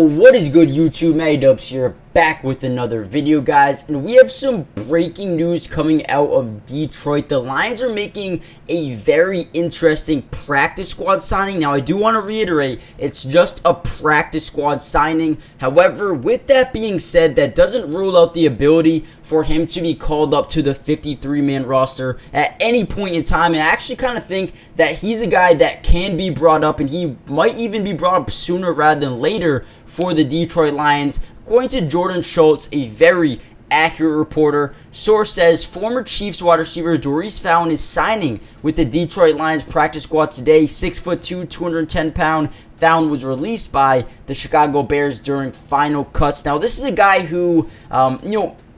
What is good, YouTube? Matty Dubs here, back with another video, guys, and we have some breaking news coming out of Detroit. The Lions are making a very interesting practice squad signing. Now, I do want to reiterate, it's just a practice squad signing. However, with that being said, that doesn't rule out the ability for him to be called up to the 53-man roster at any point in time. And I actually kind of think that he's a guy that can be brought up, and he might even be brought up sooner rather than later for the Detroit Lions. According to Jordan Schultz, a very accurate reporter, source says former Chiefs wide receiver Daurice Fountain is signing with the Detroit Lions practice squad today. 6'2", 210-pound. Fountain was released by the Chicago Bears during final cuts. Now, this is a guy who,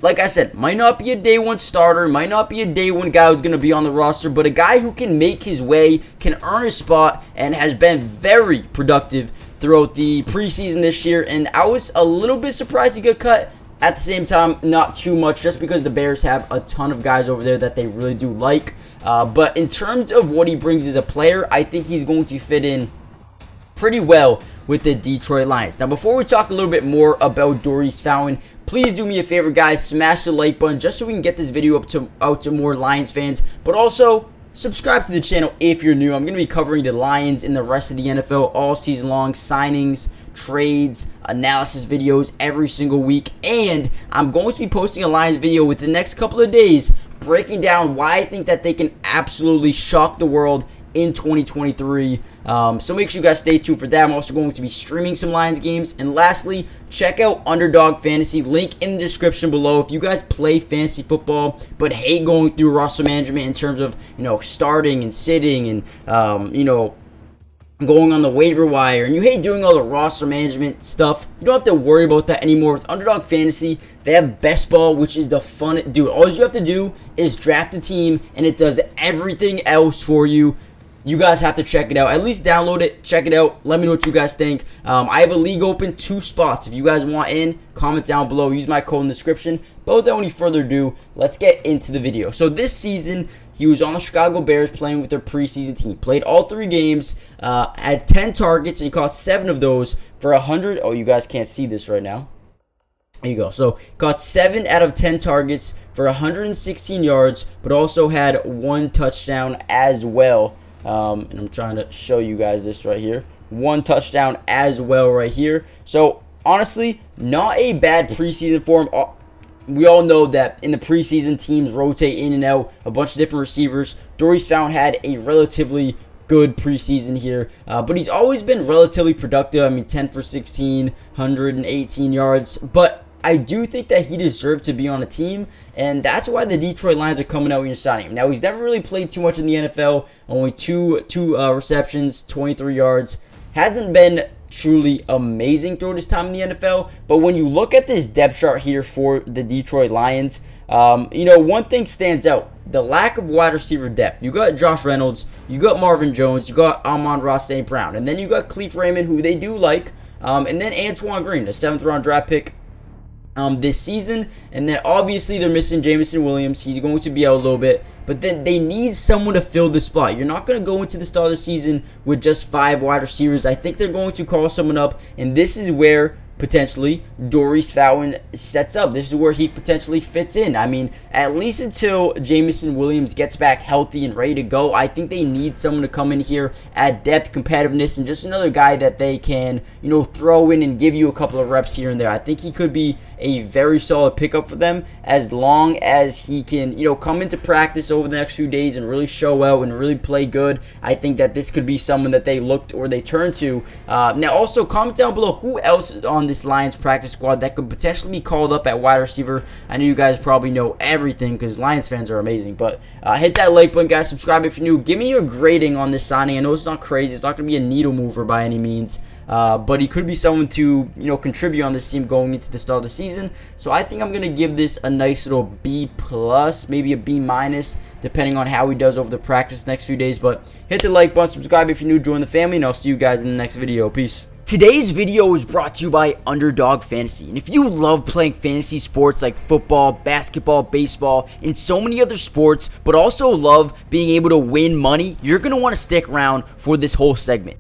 like I said, might not be a day one starter, might not be a day one guy who's going to be on the roster, but a guy who can make his way, can earn a spot, and has been very productive throughout the preseason this year. And I was a little bit surprised he got cut. At the same time, not too much, just because the Bears have a ton of guys over there that they really do like. But in terms of what he brings as a player, I think he's going to fit in pretty well with the Detroit Lions. Now, before we talk a little bit more about Daurice Fountain, please do me a favor, guys. Smash the like button just so we can get this video out to more Lions fans. But also, subscribe to the channel if you're new. I'm going to be covering the Lions and the rest of the NFL all season long. Signings, trades, analysis videos every single week. And I'm going to be posting a Lions video within the next couple of days, breaking down why I think that they can absolutely shock the world in 2023. So make sure you guys stay tuned for that. I'm also going to be streaming some Lions games. And lastly, check out Underdog Fantasy, link in the description below. If you guys play fantasy football but hate going through roster management in terms of, starting and sitting and, going on the waiver wire, and you hate doing all the roster management stuff, you don't have to worry about that anymore. With Underdog Fantasy, they have Best Ball, which is the fun. Dude, all you have to do is draft a team, and it does everything else for you. You guys have to check it out. At least download it, check it out. Let me know what you guys think. I have a league open, 2 spots. If you guys want in, comment down below. Use my code in the description. But without any further ado, let's get into the video. So this season, he was on the Chicago Bears playing with their preseason team. Played all 3 games, had 10 targets, and he caught 7 of those for 100. Oh, you guys can't see this right now. There you go. So caught 7 out of 10 targets for 116 yards, but also had 1 touchdown as well. And I'm trying to show you guys this right here. 1 touchdown as well right here. So honestly, not a bad preseason for him. We all know that in the preseason, teams rotate in and out a bunch of different receivers. Daurice Fountain had a relatively good preseason here, but he's always been relatively productive. I mean, 10 for 16, 118 yards. But I do think that he deserved to be on a team, and that's why the Detroit Lions are coming out and signing him. Now, he's never really played too much in the NFL. Only two receptions, 23 yards. Hasn't been truly amazing throughout his time in the NFL. But when you look at this depth chart here for the Detroit Lions, one thing stands out: the lack of wide receiver depth. You got Josh Reynolds, you got Marvin Jones, you got Amon-Ra St. Brown, and then you got Cleve Raymond, who they do like, and then Antoine Green, the 7th round draft pick this season. And then obviously they're missing Jameson Williams. He's going to be out a little bit, but then they need someone to fill the spot. You're not going to go into the start of the season with just 5 wide receivers. I think they're going to call someone up, and this is where potentially Daurice Fountain sets up. This is where he potentially fits in. I mean, at least until Jameson Williams gets back healthy and ready to go, I think they need someone to come in here, add depth, competitiveness, and just another guy that they can, throw in and give you a couple of reps here and there. I think he could be a very solid pickup for them as long as he can, come into practice over the next few days and really show out and really play good. I think that this could be someone that they looked or they turn to. Now, also comment down below who else is on this Lions practice squad that could potentially be called up at wide receiver. I know you guys probably know everything because Lions fans are amazing, but hit that like button, guys. Subscribe if you're new. Give me your grading on this signing. I know it's not crazy. It's not going to be a needle mover by any means. But he could be someone to, contribute on this team going into the start of the season. So I think I'm going to give this a nice little B+, maybe a B-, depending on how he does over the practice next few days. But hit the like button, subscribe if you're new, join the family, and I'll see you guys in the next video. Peace. Today's video is brought to you by Underdog Fantasy. And if you love playing fantasy sports like football, basketball, baseball, and so many other sports, but also love being able to win money, you're going to want to stick around for this whole segment.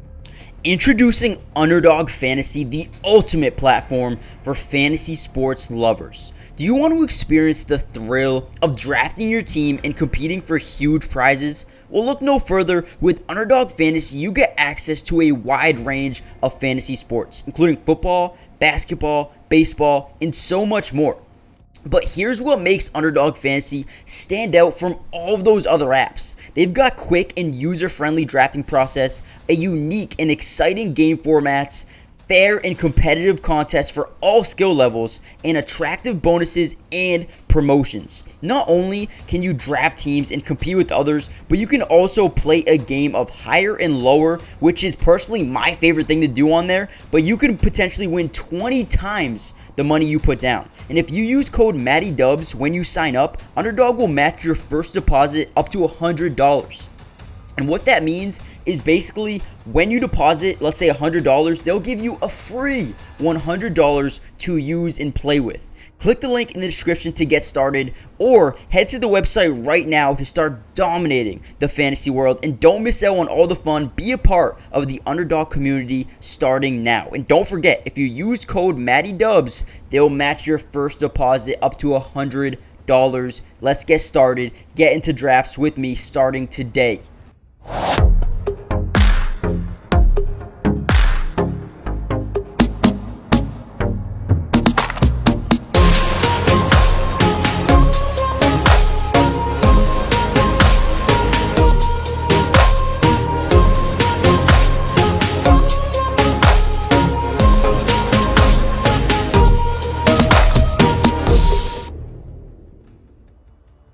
Introducing Underdog Fantasy, the ultimate platform for fantasy sports lovers. Do you want to experience the thrill of drafting your team and competing for huge prizes? Well, look no further. With Underdog Fantasy, you get access to a wide range of fantasy sports, including football, basketball, baseball, and so much more. But here's what makes Underdog Fantasy stand out from all of those other apps. They've got quick and user-friendly drafting process, a unique and exciting game formats, fair and competitive contests for all skill levels, and attractive bonuses and promotions. Not only can you draft teams and compete with others, but you can also play a game of higher and lower, which is personally my favorite thing to do on there, but you can potentially win 20 times the money you put down. And if you use code MattyDubs when you sign up, Underdog will match your first deposit up to $100. And what that means is basically when you deposit, let's say $100, they'll give you a free $100 to use and play with. Click the link in the description to get started, or head to the website right now to start dominating the fantasy world. And don't miss out on all the fun. Be a part of the Underdog community starting now. And don't forget, if you use code MattyDubs, they'll match your first deposit up to $100. Let's get started. Get into drafts with me starting today.